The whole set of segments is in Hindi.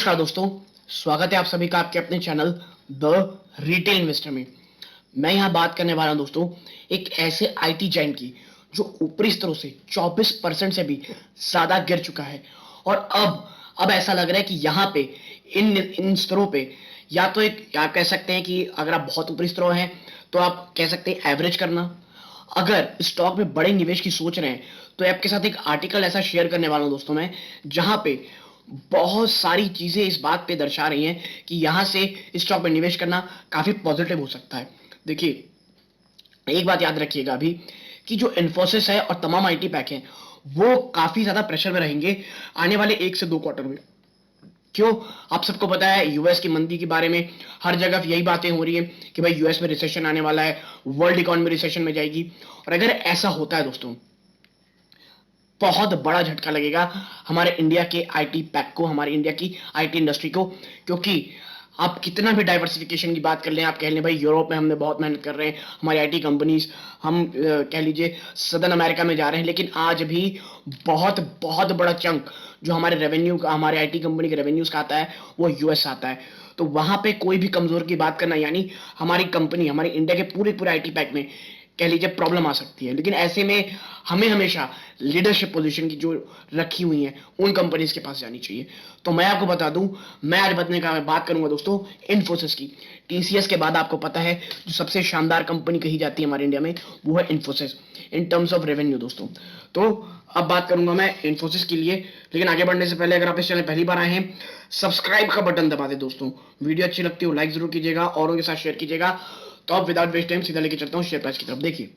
नमस्कार दोस्तों, स्वागत है आप सभी का आपके अपने चैनल द रिटेल इन्वेस्टर में। मैं यहाँ बात करने वाला हूँ दोस्तों एक ऐसे आईटी जाइंट की जो ऊपरी स्तरों से 24% से भी ज्यादा गिर चुका है और अब ऐसा लग रहा है कि यहाँ पे इन इन स्तरों पे या तो एक आप कह सकते हैं कि अगर आप बहुत ऊपरी स्तरों हैं तो आप कह सकते हैं एवरेज करना। अगर स्टॉक में बड़े निवेश की सोच रहे हैं तो आपके साथ एक आर्टिकल ऐसा शेयर करने वाला हूं दोस्तों मैं, जहां पे बहुत सारी चीजें इस बात पे दर्शा रही हैं कि यहां से स्टॉक में निवेश करना काफी पॉजिटिव हो सकता है। देखिए, एक बात याद रखिएगा अभी कि जो इन्फोसिस है और तमाम आईटी पैक हैं वो काफी ज्यादा प्रेशर में रहेंगे आने वाले 1 से 2 क्वार्टर में। क्यों? आप सबको पता है यूएस की मंदी के बारे में हर जगह यही बातें हो रही है कि भाई यूएस में रिसेशन आने वाला है, वर्ल्ड इकोनॉमी रिसेशन में जाएगी। और अगर ऐसा होता है दोस्तों, बहुत बड़ा झटका लगेगा हमारे इंडिया के आईटी पैक को, हमारे इंडिया की आईटी इंडस्ट्री को। क्योंकि आप कितना भी डाइवर्सिफिकेशन की बात कर लें, आप कह लें भाई यूरोप में हमने बहुत मेहनत कर रहे हैं, हमारी आईटी कंपनीज, हम कह लीजिए सदर्न अमेरिका में जा रहे हैं, लेकिन आज भी बहुत बहुत बड़ा चंक जो हमारे रेवेन्यू का, हमारे आईटी कंपनी के रेवेन्यूज का आता है वो यूएस आता है। तो वहां पे कोई भी कमजोर की बात करना यानी हमारी कंपनी, हमारी इंडिया के पूरे पूरे आईटी पैक में कह लीजिए प्रॉब्लम आ सकती है। लेकिन ऐसे में हमें हमेशा लीडरशिप पोजीशन की जो रखी हुई है उन कंपनीज के पास जानी चाहिए। तो मैं आपको बता दूं, मैं आज बात करूंगा दोस्तों इन्फोसिस की। टीसीएस के बाद आपको पता है जो सबसे शानदार कंपनी कही जाती है हमारे इंडिया में वो है Infosys in terms of revenue दोस्तों। तो अब बात करूंगा मैं इन्फोसिस के लिए, लेकिन आगे बढ़ने से पहले अगर आप इस चैनल पहली बार आए हैं, सब्सक्राइब का बटन दबा दे दोस्तों। वीडियो अच्छी लगती हो लाइक जरूर कीजिएगा, औरों के साथ शेयर कीजिएगा। तो अब विदाउट वेस्ट टाइम सीधा लेके चलता हूं शेयर प्राइस की तरफ। देखिए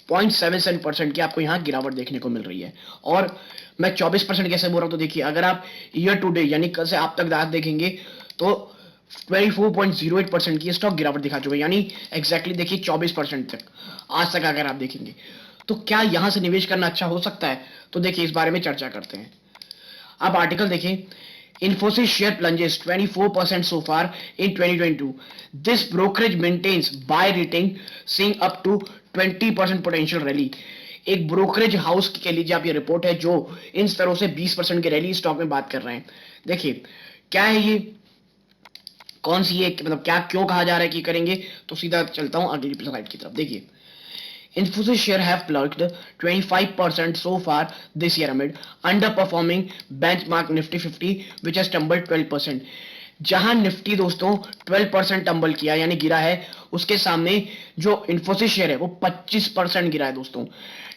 0.77% की आपको यहां गिरावट देखने को मिल रही है। और मैं 24% कैसे बोल रहा हूं, तो देखिए अगर आप ईयर टू डे यानी कल से आप तक दांत देखेंगे तो 24.08% की स्टॉक गिरावट दिखा चुका है, यानी एग्जैक्टली देखिए 24% तक आज तक अगर आप देखेंगे। तो क्या यहां से निवेश करना अच्छा हो सकता है? तो देखिए इस बारे में चर्चा करते हैं। आप आर्टिकल देखें, Infosys share plunges 24% so far in 2022. This brokerage maintains buy rating, seeing up to 20% potential rally. एक ब्रोकरेज हाउस की कह लीजिए आप ये रिपोर्ट है जो इन स्तरों से 20% की रैली स्टॉक में बात कर रहे हैं। देखिए क्या है ये, कौन सी है, मतलब क्या क्यों कहा जा रहा है कि करेंगे, तो सीधा चलता हूं अगली स्लाइड की तरफ। देखिए Infosys share have plugged 25% so far this year amid underperforming benchmark Nifty 50 which has tumbled 12%। जहां निफ्टी दोस्तों 12% टंबल किया यानी गिरा है, उसके सामने जो इन्फोसिस शेयर है वो 25% गिरा है दोस्तों।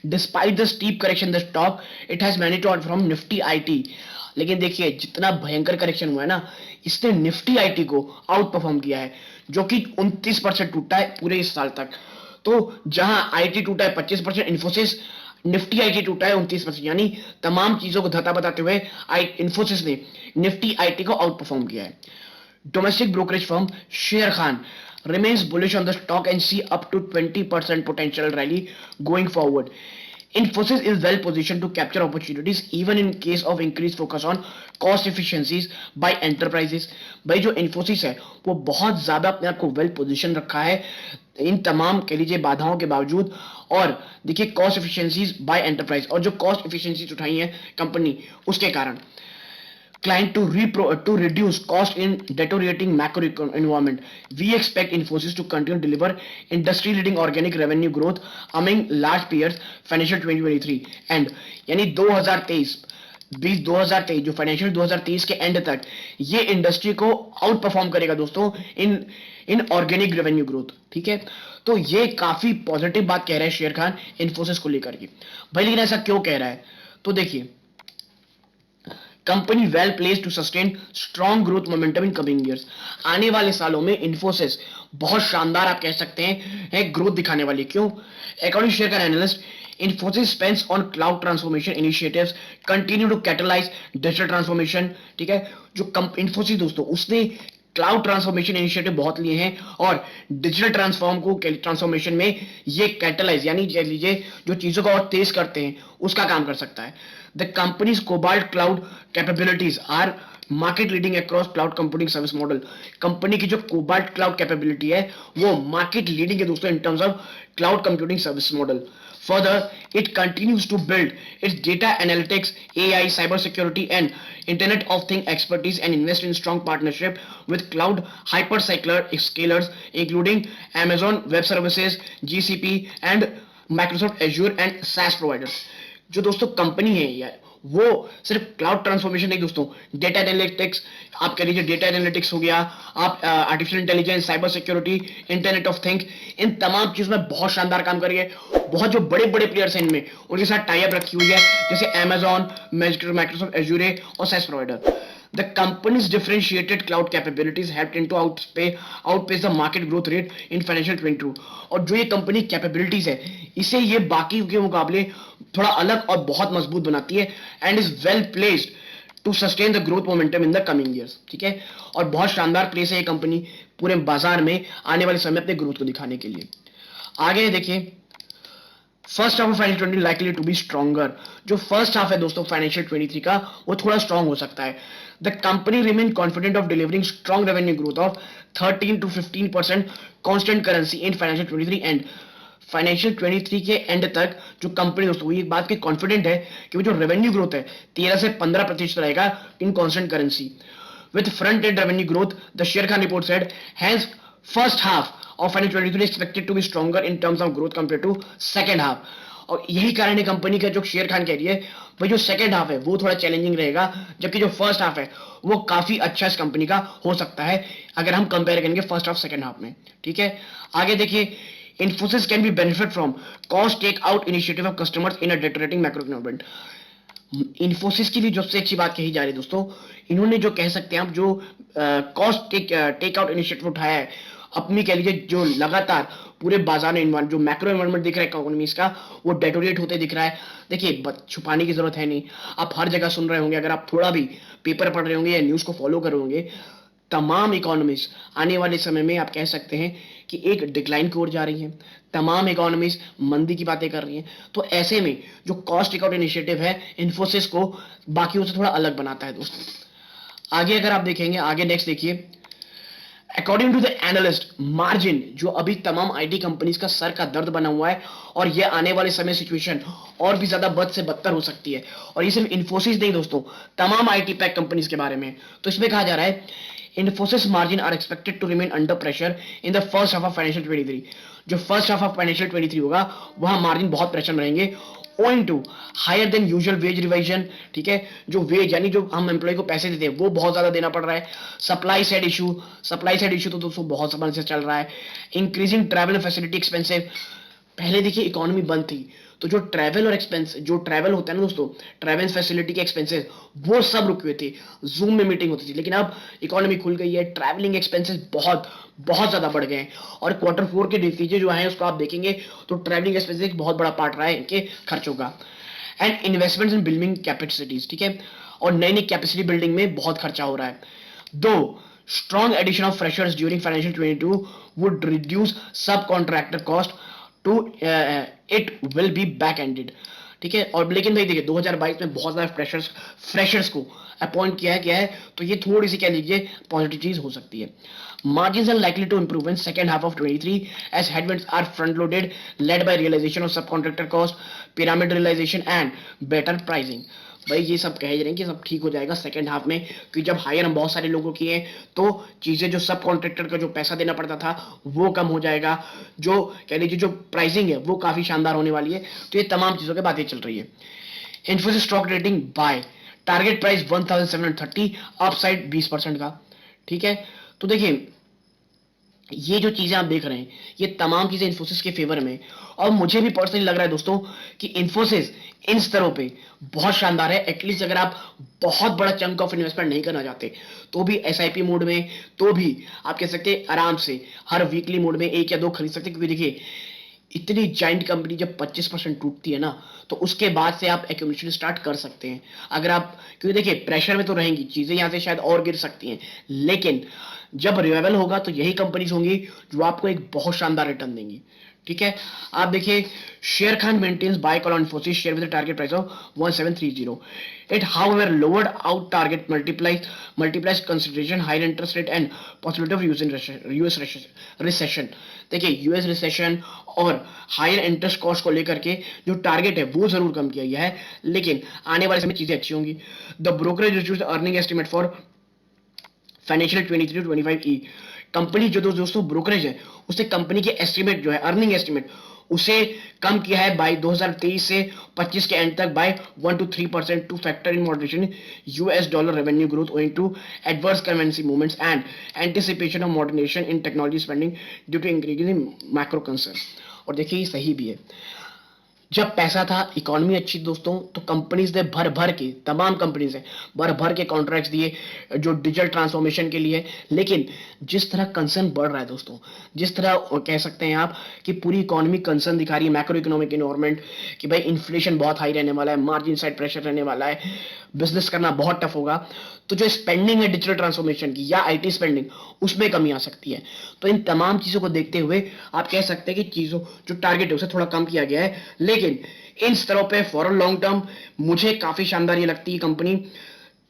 Despite the steep correction the stock it has managed to out from Nifty IT. लेकिन देखिए जितना भयंकर करेक्शन हुआ है ना, इसने निफ्टी आईटी को आउट परफॉर्म किया है, जो कि 29% टूटा है पूरे इस साल तक। तो जहां आईटी टूटा है 25%, इन्फोसिस निफ्टी आईटी टूटा है 29%, यानी तमाम चीजों को धता बताते हुए इन्फोसिस ने निफ्टी आईटी को आउट परफॉर्म किया है। Domestic brokerage firm share Khan remains bullish on the stock and see up to 20% potential rally going forward. Infosys is well positioned to capture opportunities even in case of increased focus on cost efficiencies by enterprises. भाई जो Infosys है वो बहुत ज्यादा अपने आप को वेल पोजिशन रखा है इन तमाम कह लीजिए बाधाओं के बावजूद। और देखिए कॉस्ट एफिशिएंसीज बाय एंटरप्राइज, और जो कॉस्ट एफिशिएंसीज उठाई है कंपनी उसके कारण client to reduce cost in deteriorating macro environment. We expect Infosys to continue to deliver industry leading organic revenue growth among large peers financial 2023 and यानी 2023 जो फाइनेंशियल 2023 के एंड तक ये इंडस्ट्री को आउट परफॉर्म करेगा दोस्तों इन ऑर्गेनिक रेवेन्यू ग्रोथ। ठीक है, तो ये काफी पॉजिटिव बात कह रहा है शेयर खान इन्फोसिस को लेकर के। भाई लेकिन ऐसा क्यों कह रहा है, तो देखिए company well place to sustain strong growth momentum in coming years. आने वाले सालों में इन्फोसिस बहुत शानदार आप कह सकते हैं ग्रोथ दिखाने वाली। क्यों? अकॉर्डिंग शेयर का analyst, Infosys spends on cloud transformation initiatives, continue to catalyze digital transformation। ठीक है, जो Infosys दोस्तों उसने क्लाउड ट्रांसफॉर्मेशन इनिशिएटिव बहुत लिए हैं और डिजिटल ट्रांसफॉर्मेशन में ये कैटलाइज यानी कह लीजिए जो चीजों को और तेज करते हैं उसका काम कर सकता है। The company's Cobalt cloud capabilities are market leading across cloud computing service model. Company की जो कोबाल्ट क्लाउड कैपेबिलिटी है वो मार्केट लीडिंग है दोस्तों in terms of cloud computing service model. Further, it continues to build its data analytics, AI, cybersecurity, and Internet of Things expertise and invest in strong partnership with cloud hyperscaler scalers, including Amazon Web Services, GCP, and Microsoft Azure and SaaS providers. जो दोस्तों कंपनी है यार, वो सिर्फ क्लाउड ट्रांसफॉर्मेशन नहीं दोस्तों, डेटा एनालिटिक्स, आप कह लीजिए डेटा एनालिटिक्स हो गया, आप artificial intelligence, cyber security, internet of things, इन तमाम चीजों में बहुत शानदार काम करिए। बहुत जो बड़े बड़े प्लेयर्स हैं इनमें, उनके साथ टाई अप रखी हुई है, जैसे अमेजॉन, माइक्रोसॉफ्ट एज्यूर और SaaS provider. The company's differentiated cloud capabilities helped into outpace the market growth rate in financial 22. और जो ये कंपनी कैपेबिलिटीज है, इसे ये बाकी के मुकाबले थोड़ा अलग और बहुत मजबूत बनाती है and is well placed to sustain the growth momentum in the coming years. ठीक है, और बहुत शानदार प्लेस है ये कंपनी पूरे बाजार में आने वाले समय अपने ग्रोथ को दिखाने के लिए। आगे देखिए, first half of financial 20 likely to be stronger. जो फर्स्ट हाफ है दोस्तों फाइनेंशियल 23 का, वो थोड़ा स्ट्रॉन्ग हो सकता है। The company remain confident of delivering strong revenue growth of 13 to 15% constant currency in financial 23 and financial 23 के एंड तक जो कंपनी दोस्तों ये बात की कॉन्फिडेंट है कि वो जो रेवेन्यू ग्रोथ है 13 से 15% रहेगा in constant currency with front end revenue growth. The Sher Khan report said, hence first half of financial 23 is expected to be stronger in terms of growth compared to second half. और यही कारण है कंपनी का, जो शेर खान कह रही है भाई जो सेकंड हाफ है वो थोड़ा चैलेंजिंग रहेगा, जबकि जो फर्स्ट हाफ है वो काफी अच्छा इस कंपनी का हो सकता है अगर हम कंपेयर करेंगे फर्स्ट हाफ सेकंड हाफ में। ठीक है, आगे देखिए, Infosys can be benefit from cost take out initiative of customers in a deteriorating macro environment. Infosys की भी जो सबसे अच्छी बात कही जा रही है दोस्तों, इन्होंने जो कह सकते हैं आप जो कॉस्ट टेक आउट इनिशिएटिव उठाया है अपनी, कह लीजिए जो लगातार पूरे बाजार में जो मैक्रो एनवायरनमेंट दिख रहा है इकोनॉमीज का, वो डेटोरेट होते दिख रहा है। देखिए छुपाने की जरूरत है नहीं, आप हर जगह सुन रहे होंगे, अगर आप थोड़ा भी पेपर पढ़ रहे होंगे या न्यूज को फॉलो कर रहे होंगे, तमाम इकोनॉमीज आने वाले समय में आप कह सकते हैं कि एक डिक्लाइन की ओर जा रही हैं, तमाम इकोनॉमीज मंदी की बातें कर रही हैं। तो ऐसे में जो कॉस्ट टेकआउट इनिशिएटिव है इन्फोसिस को बाकियों से थोड़ा अलग बनाता है दोस्तों। आगे अगर आप देखेंगे, आगे नेक्स्ट देखिए, according to the analyst margin जो अभी तमाम आईटी कंपनीज का सर का दर्द बना हुआ है, और ये आने वाले समय सिचुएशन और भी ज्यादा बद से बदतर हो सकती है। और ये सिर्फ इन्फोसिस नहीं दोस्तों, तमाम आईटी पैक कंपनीज के बारे में। तो इसमें कहा जा रहा है Infosys margin are expected to remain under pressure in the first half of financial 23. जो फर्स्ट हाफ ऑफ फाइनेंशियल 23 होगा वहां मार्जिन बहुत प्रेशर में रहेंगे, owing to higher than usual wage revision। ठीक है, जो वेज यानी जो हम एम्प्लॉय को पैसे देते हैं वो बहुत ज्यादा देना पड़ रहा है। सप्लाई साइड इशू तो दोस्तों बहुत समय से चल रहा है। इंक्रीजिंग ट्रैवल फैसिलिटी एक्सपेंसिव, पहले देखिए इकोनॉमी बंद थी तो जो ट्रैवल और एक्सपेंस, जो ट्रैवल होता है ना दोस्तों, ट्रैवल फैसिलिटी के एक्सपेंसेस वो सब रुके हुए थे, जूम में मीटिंग होती थी। लेकिन अब इकोनॉमी खुल गई है, ट्रैवलिंग एक्सपेंसेस बहुत बहुत ज्यादा बढ़ गए हैं। और Q4 के नतीजे जो है उसको आप देखेंगे तो ट्रैवलिंग एक्सपेंसेस एक बहुत बड़ा पार्ट रहा है इनके खर्चों का। And investments in building capacities, ठीक है, और नई नई कैपेसिटी बिल्डिंग में बहुत खर्चा हो रहा है। दो strong addition of freshers during financial 22 would reduce subcontractor cost to it will be back ended। ठीक है, और लेकिन भाई देखिए 2022 में बहुत ज्यादा फ्रेशर्स को अपॉइंट किया है, तो ये थोड़ी सी कह लीजिए पॉजिटिव चीज हो सकती है। Margins are likely to improve in second half of 23 as headwinds are front loaded, led by realization of subcontractor cost, pyramid realization and better pricing। भाई ये सब कह रहे हैं कि सब ठीक हो जाएगा सेकंड हाफ में, क्योंकि जब हायर हम बहुत सारे लोगों की हैं तो चीजें जो सब कॉन्ट्रैक्टर का जो पैसा देना पड़ता था वो कम हो जाएगा, जो कह लीजिए जो प्राइसिंग है वो काफी शानदार होने वाली है। तो ये तमाम चीजों की बातें चल रही है। Infosys stock rating buy, target price 1730, upside 20% का। ठीक है, तो देखिए ये जो चीजें आप देख रहे हैं ये तमाम चीजें इन्फोसिस के फेवर में, और मुझे भी पर्सनली लग रहा है दोस्तों कि इन्फोसिस इन स्तरों पे बहुत शानदार है। एटलीस्ट अगर आप बहुत बड़ा चंक ऑफ इन्वेस्टमेंट नहीं करना चाहते तो भी एसआईपी मोड में, तो भी आप कह सकते हैं आराम से हर वीकली मोड में एक या दो खरीद सकते हैं। क्योंकि देखिए इतनी जाइंट कंपनी जब 25% टूटती है ना, तो उसके बाद से आप एक्यूमुलेशन स्टार्ट कर सकते हैं अगर आप, क्योंकि देखिए प्रेशर में तो रहेंगी चीजें, यहां से शायद और गिर सकती हैं, लेकिन जब रिवाइवल होगा तो यही कंपनीज होंगी जो आपको एक बहुत शानदार रिटर्न देंगी। ठीक है। आप देखिए Sharekhan maintains buy call on Infosys share with target price of 1730. It however lowered out target multiplies consideration higher interest rate and possibility of US recession. देखिए यूएस रिसेशन और हायर इंटरेस्ट कॉस्ट को लेकर के जो टारगेट है वो जरूर कम किया गया है, लेकिन आने वाले समय चीजें अच्छी होंगी. The brokerage reduced earning estimate for financial 23-25 company जो दोस्तों ब्रोकरेज है उसने कंपनी के एस्टिमेट जो है अर्निंग एस्टिमेट उसे कम किया है बाय 2023 से 25 के एंड तक by 1 to 3% to factor in moderation US dollar revenue growth owing to adverse currency movements and anticipation of moderation in technology spending due to increase in macro concern. और देखिए ये सही भी है. जब पैसा था, इकोनॉमी अच्छी दोस्तों, तो कंपनीज ने भर भर के, तमाम कंपनीज ने भर भर के कॉन्ट्रैक्ट्स दिए जो डिजिटल ट्रांसफॉर्मेशन के लिए. लेकिन जिस तरह कंसर्न बढ़ रहा है दोस्तों, जिस तरह कह सकते हैं आप कि पूरी इकोनॉमी कंसर्न दिखा रही है, मैक्रो इकोनॉमिक एनवायरमेंट कि भाई इन्फ्लेशन बहुत हाई रहने वाला है, मार्जिन साइड प्रेशर रहने वाला है, बिजनेस करना बहुत टफ होगा, तो जो स्पेंडिंग है डिजिटल ट्रांसफॉर्मेशन की या आईटी स्पेंडिंग उसमें कमी आ सकती है. तो इन तमाम चीजों को देखते हुए आप कह सकते हैं कि चीजों जो टारगेट है उसे थोड़ा कम किया गया है. लेकिन इन स्तरों पे फॉर लॉन्ग टर्म मुझे काफी शानदार ये लगती है कंपनी.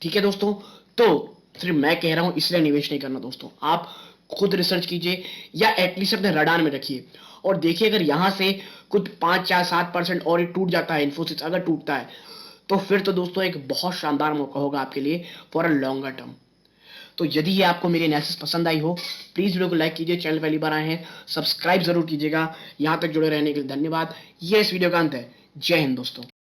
ठीक है दोस्तों, तो सिर्फ मैं कह रहा हूं इसलिए निवेश नहीं करना दोस्तों. आप खुद रिसर्च कीजिए या एटलीस्ट अपने रडार में रखिए और देखिए अगर यहां से कुछ 5 या 7% और टूट जाता है, इन्फोसिस अगर टूटता है, तो फिर तो दोस्तों एक बहुत शानदार मौका होगा आपके लिए फॉर अ लॉन्गर टर्म. तो यदि ये आपको मेरी एनालिसिस पसंद आई हो, प्लीज वीडियो को लाइक कीजिए, चैनल पहली बार आए हैं सब्सक्राइब जरूर कीजिएगा. यहां तक जुड़े रहने के लिए धन्यवाद. ये इस वीडियो का अंत है. जय हिंद दोस्तों.